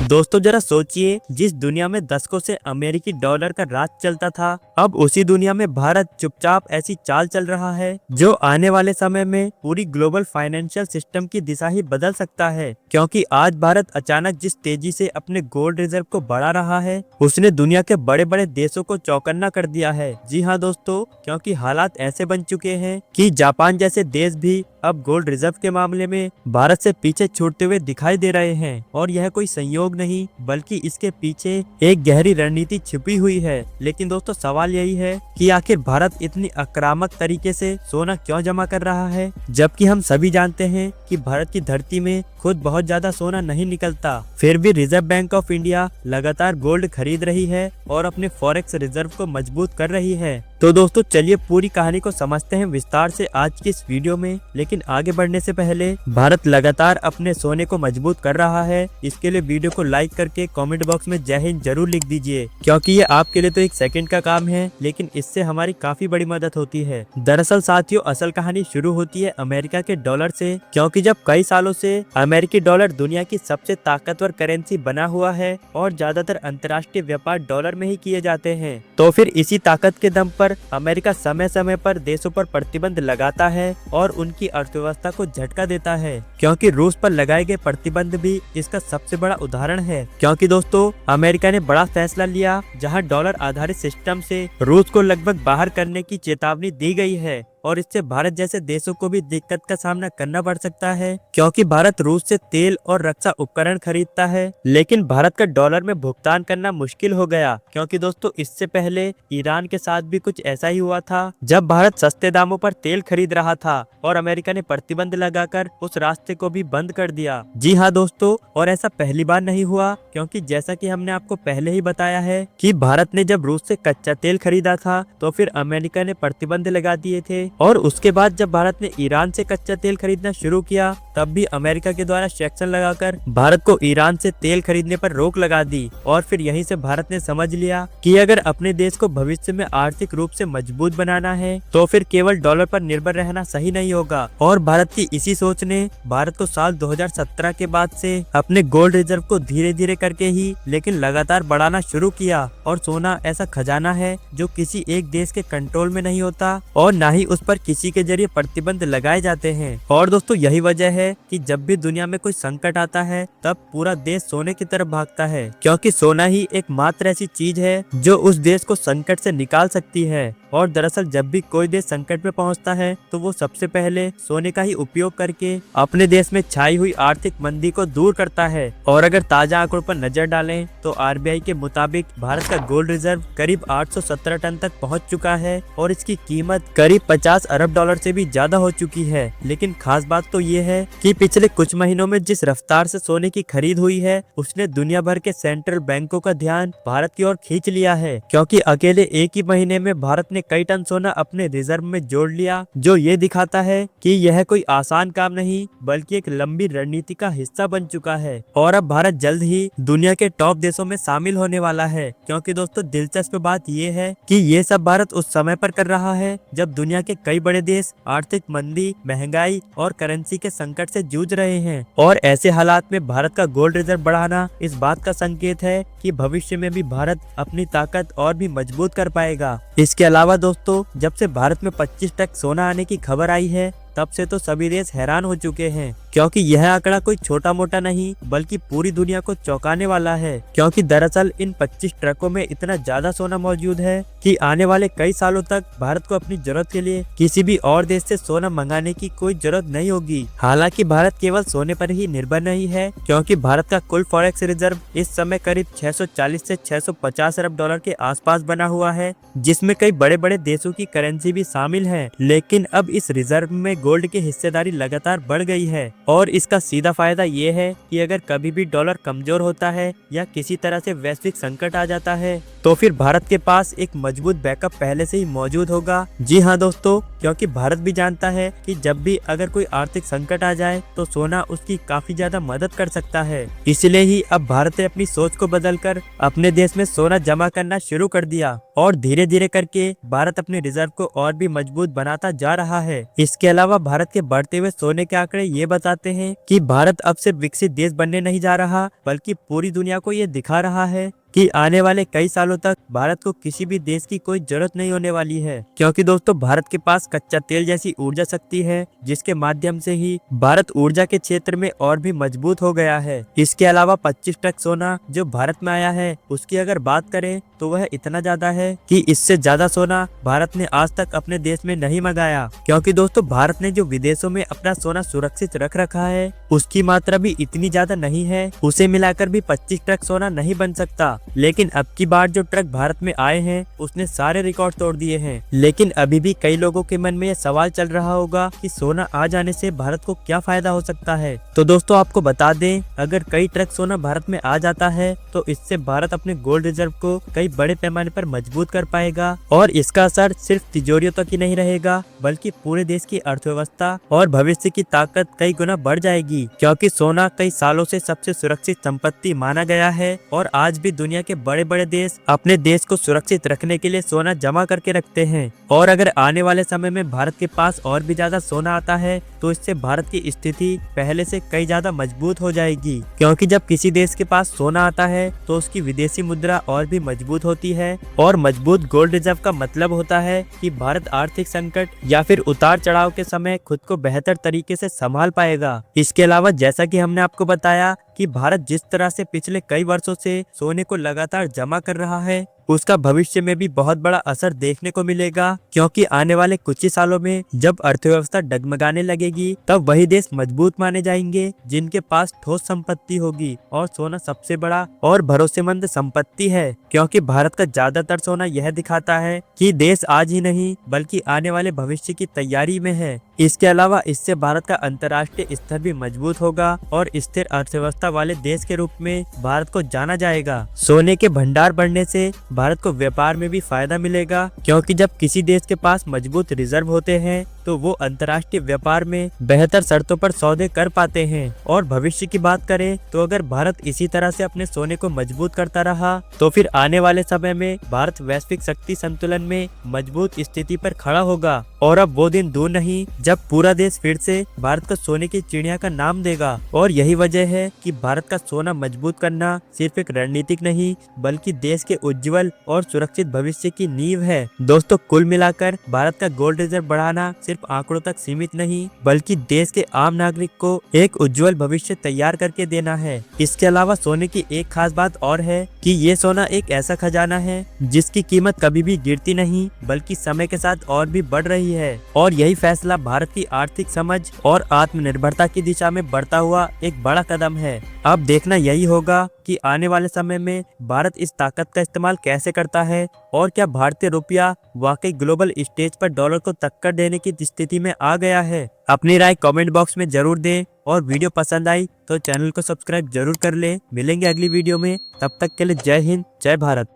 दोस्तों जरा सोचिए, जिस दुनिया में दशकों से अमेरिकी डॉलर का राज चलता था, अब उसी दुनिया में भारत चुपचाप ऐसी चाल चल रहा है जो आने वाले समय में पूरी ग्लोबल फाइनेंशियल सिस्टम की दिशा ही बदल सकता है। क्योंकि आज भारत अचानक जिस तेजी से अपने गोल्ड रिजर्व को बढ़ा रहा है, उसने दुनिया के बड़े बड़े देशों को चौकन्ना कर दिया है। जी हाँ दोस्तों, क्योंकि हालात ऐसे बन चुके हैं कि जापान जैसे देश भी अब गोल्ड रिजर्व के मामले में भारत से पीछे छूटते हुए दिखाई दे रहे हैं। और यह कोई संयोग नहीं, बल्कि इसके पीछे एक गहरी रणनीति छिपी हुई है। लेकिन दोस्तों सवाल यही है कि आखिर भारत इतनी आक्रामक तरीके से सोना क्यों जमा कर रहा है, जबकि हम सभी जानते हैं कि भारत की धरती में खुद बहुत ज्यादा सोना नहीं निकलता। फिर भी रिजर्व बैंक ऑफ इंडिया लगातार गोल्ड खरीद रही है और अपने फॉरेक्स रिजर्व को मजबूत कर रही है। तो दोस्तों चलिए पूरी कहानी को समझते हैं विस्तार से आज की इस वीडियो में। लेकिन आगे बढ़ने से पहले, भारत लगातार अपने सोने को मजबूत कर रहा है, इसके लिए वीडियो को लाइक करके कमेंट बॉक्स में जय हिंद जरूर लिख दीजिए, क्योंकि ये आपके लिए तो एक सेकंड का काम है, लेकिन इससे हमारी काफी बड़ी मदद होती है। दरअसल साथियों, असल कहानी शुरू होती है अमेरिका के डॉलर से, क्योंकि जब कई सालों से अमेरिकी डॉलर दुनिया की सबसे ताकतवर करेंसी बना हुआ है और ज्यादातर अंतर्राष्ट्रीय व्यापार डॉलर में ही किए जाते हैं, तो फिर इसी ताकत के दम पर अमेरिका समय समय पर देशों पर प्रतिबंध लगाता है और उनकी अर्थव्यवस्था को झटका देता है। क्योंकि रूस पर लगाए गए प्रतिबंध भी इसका सबसे बड़ा उदाहरण है। क्योंकि दोस्तों अमेरिका ने बड़ा फैसला लिया, जहां डॉलर आधारित सिस्टम से रूस को लगभग बाहर करने की चेतावनी दी गई है। और इससे भारत जैसे देशों को भी दिक्कत का सामना करना पड़ सकता है, क्योंकि भारत रूस से तेल और रक्षा उपकरण खरीदता है। लेकिन भारत का डॉलर में भुगतान करना मुश्किल हो गया, क्योंकि दोस्तों इससे पहले ईरान के साथ भी कुछ ऐसा ही हुआ था, जब भारत सस्ते दामों पर तेल खरीद रहा था और अमेरिका ने प्रतिबंध लगाकर उस रास्ते को भी बंद कर दिया। जी हाँ दोस्तों, और ऐसा पहली बार नहीं हुआ, क्योंकि जैसा कि हमने आपको पहले ही बताया है कि भारत ने जब रूस से कच्चा तेल खरीदा था, तो फिर अमेरिका ने प्रतिबंध लगा दिए थे। और उसके बाद जब भारत ने ईरान से कच्चा तेल खरीदना शुरू किया, तब भी अमेरिका के द्वारा सेक्शन लगाकर भारत को ईरान से तेल खरीदने पर रोक लगा दी। और फिर यहीं से भारत ने समझ लिया कि अगर अपने देश को भविष्य में आर्थिक रूप से मजबूत बनाना है, तो फिर केवल डॉलर पर निर्भर रहना सही नहीं होगा। और भारत की इसी सोच ने भारत को साल 2017 के बाद से अपने गोल्ड रिजर्व को धीरे धीरे करके ही लेकिन लगातार बढ़ाना शुरू किया। और सोना ऐसा खजाना है जो किसी एक देश के कंट्रोल में नहीं होता और न ही उस पर किसी के जरिए प्रतिबंध लगाए जाते हैं। और दोस्तों यही वजह है कि जब भी दुनिया में कोई संकट आता है, तब पूरा देश सोने की तरफ भागता है, क्योंकि सोना ही एकमात्र ऐसी चीज है जो उस देश को संकट से निकाल सकती है। और दरअसल जब भी कोई देश संकट में पहुंचता है, तो वो सबसे पहले सोने का ही उपयोग करके अपने देश में छाई हुई आर्थिक मंदी को दूर करता है। और अगर ताजा आंकड़ों पर नजर डालें, तो आरबीआई के मुताबिक भारत का गोल्ड रिजर्व करीब 817 टन तक पहुंच चुका है और इसकी कीमत करीब 50 अरब डॉलर से भी ज्यादा हो चुकी है। लेकिन खास बात तो ये है कि पिछले कुछ महीनों में जिस रफ्तार से सोने की खरीद हुई है, उसने दुनिया भर के सेंट्रल बैंकों का ध्यान भारत की ओर खींच लिया है। क्योंकि अकेले एक ही महीने में भारत ने कई टन सोना अपने रिजर्व में जोड़ लिया, जो ये दिखाता है कि यह कोई आसान काम नहीं, बल्कि एक लंबी रणनीति का हिस्सा बन चुका है। और अब भारत जल्द ही दुनिया के टॉप देशों में शामिल होने वाला है। क्योंकि दोस्तों दिलचस्प बात ये है कि ये सब भारत उस समय पर कर रहा है जब दुनिया के कई बड़े देश आर्थिक मंदी, महंगाई और करेंसी के संकट से जूझ रहे हैं। और ऐसे हालात में भारत का गोल्ड रिजर्व बढ़ाना इस बात का संकेत है कि भविष्य में भी भारत अपनी ताकत और भी मजबूत कर पाएगा। इसके अलावा दोस्तों, जब से भारत में 25% सोना आने की खबर आई है, तब से तो सभी देश हैरान हो चुके हैं, क्योंकि यह आंकड़ा कोई छोटा मोटा नहीं, बल्कि पूरी दुनिया को चौंकाने वाला है। क्योंकि दरअसल इन 25 ट्रकों में इतना ज्यादा सोना मौजूद है कि आने वाले कई सालों तक भारत को अपनी जरूरत के लिए किसी भी और देश से सोना मंगाने की कोई जरूरत नहीं होगी। हालांकि भारत केवल सोने पर ही निर्भर नहीं है, क्योंकि भारत का कुल फॉरेक्स रिजर्व इस समय करीब 640 से 650 अरब डॉलर के आसपास बना हुआ है, जिसमें कई बड़े बड़े देशों की करेंसी भी शामिल है। लेकिन अब इस रिजर्व में गोल्ड की हिस्सेदारी लगातार बढ़ गई है। और इसका सीधा फायदा ये है कि अगर कभी भी डॉलर कमजोर होता है या किसी तरह से वैश्विक संकट आ जाता है, तो फिर भारत के पास एक मजबूत बैकअप पहले से ही मौजूद होगा। जी हाँ दोस्तों, क्योंकि भारत भी जानता है कि जब भी अगर कोई आर्थिक संकट आ जाए, तो सोना उसकी काफी ज्यादा मदद कर सकता है। इसलिए ही अब भारत ने अपनी सोच को बदलकर अपने देश में सोना जमा करना शुरू कर दिया। और धीरे धीरे करके भारत अपने रिजर्व को और भी मजबूत बनाता जा रहा है। इसके अलावा भारत के बढ़ते हुए सोने के आंकड़े ये बताते हैं कि भारत अब सिर्फ विकसित देश बनने नहीं जा रहा, बल्कि पूरी दुनिया को ये दिखा रहा है कि आने वाले कई सालों तक भारत को किसी भी देश की कोई जरूरत नहीं होने वाली है, क्योंकि दोस्तों भारत के पास कच्चा तेल जैसी ऊर्जा शक्ति है, जिसके माध्यम से ही भारत ऊर्जा के क्षेत्र में और भी मजबूत हो गया है। इसके अलावा 25 ट्रक सोना जो भारत में आया है, उसकी अगर बात करें तो वह इतना ज्यादा है कि इससे ज्यादा सोना भारत ने आज तक अपने देश में नहीं मंगाया, क्योंकि दोस्तों भारत ने जो विदेशों में अपना सोना सुरक्षित रख रखा है उसकी मात्रा भी इतनी ज्यादा नहीं है, उसे मिलाकर भी 25 ट्रक सोना नहीं बन सकता। लेकिन अब की बार जो ट्रक भारत में आए हैं उसने सारे रिकॉर्ड तोड़ दिए हैं। लेकिन अभी भी कई लोगों के मन में यह सवाल चल रहा होगा कि सोना आ जाने से भारत को क्या फायदा हो सकता है। तो दोस्तों आपको बता दें, अगर कई ट्रक सोना भारत में आ जाता है तो इससे भारत अपने गोल्ड रिजर्व को कई बड़े पैमाने पर मजबूत कर पाएगा, और इसका असर सिर्फ तिजोरियों तक ही नहीं रहेगा, बल्कि पूरे देश की अर्थव्यवस्था और भविष्य की ताकत कई गुना बढ़ जाएगी, क्योंकि सोना कई सालों से सबसे सुरक्षित संपत्ति माना गया है। और आज भी दुनिया के बड़े बड़े देश अपने देश को सुरक्षित रखने के लिए सोना जमा करके रखते हैं। और अगर आने वाले समय में भारत के पास और भी ज्यादा सोना आता है तो इससे भारत की स्थिति पहले से कई ज्यादा मजबूत हो जाएगी, क्योंकि जब किसी देश के पास सोना आता है तो उसकी विदेशी मुद्रा और भी मजबूत होती है, और मजबूत गोल्ड रिजर्व का मतलब होता है कि भारत आर्थिक संकट या फिर उतार चढ़ाव के समय खुद को बेहतर तरीके से संभाल पाएगा। इसके अलावा जैसा कि हमने आपको बताया कि भारत जिस तरह से पिछले कई वर्षों से सोने को लगातार जमा कर रहा है, उसका भविष्य में भी बहुत बड़ा असर देखने को मिलेगा, क्योंकि आने वाले कुछ ही सालों में जब अर्थव्यवस्था डगमगाने लगेगी तब वही देश मजबूत माने जाएंगे जिनके पास ठोस संपत्ति होगी। और सोना सबसे बड़ा और भरोसेमंद संपत्ति है, क्योंकि भारत का ज्यादातर सोना यह दिखाता है कि देश आज ही नहीं बल्कि आने वाले भविष्य की तैयारी में है। इसके अलावा इससे भारत का अंतर्राष्ट्रीय स्तर भी मजबूत होगा और स्थिर अर्थव्यवस्था वाले देश के रूप में भारत को जाना जाएगा। सोने के भंडार बढ़ने से भारत को व्यापार में भी फायदा मिलेगा, क्योंकि जब किसी देश के पास मजबूत रिजर्व होते हैं तो वो अंतर्राष्ट्रीय व्यापार में बेहतर शर्तों पर सौदे कर पाते हैं। और भविष्य की बात करें तो अगर भारत इसी तरह से अपने सोने को मजबूत करता रहा तो फिर आने वाले समय में भारत वैश्विक शक्ति संतुलन में मजबूत स्थिति पर खड़ा होगा। और अब वो दिन दूर नहीं जब पूरा देश फिर से भारत को सोने की चिड़िया का नाम देगा। और यही वजह है कि भारत का सोना मजबूत करना सिर्फ एक रणनीतिक नहीं बल्कि देश के उज्जवल और सुरक्षित भविष्य की नींव है। दोस्तों कुल मिलाकर भारत का गोल्ड रिजर्व बढ़ाना सिर्फ आंकड़ों तक सीमित नहीं बल्कि देश के आम नागरिक को एक उज्जवल भविष्य तैयार करके देना है। इसके अलावा सोने की एक खास बात और है कि ये सोना एक ऐसा खजाना है जिसकी कीमत कभी भी गिरती नहीं बल्कि समय के साथ और भी बढ़ रही है। और यही फैसला भारत की आर्थिक समझ और आत्मनिर्भरता की दिशा में बढ़ता हुआ एक बड़ा कदम है। अब देखना यही होगा कि आने वाले समय में भारत इस ताकत का इस्तेमाल कैसे करता है, और क्या भारतीय रुपया वाकई ग्लोबल स्टेज पर डॉलर को टक्कर देने की स्थिति में आ गया है। अपनी राय कमेंट बॉक्स में जरूर दें, और वीडियो पसंद आई तो चैनल को सब्सक्राइब जरूर कर ले। मिलेंगे अगली वीडियो में, तब तक के लिए जय हिंद जय भारत।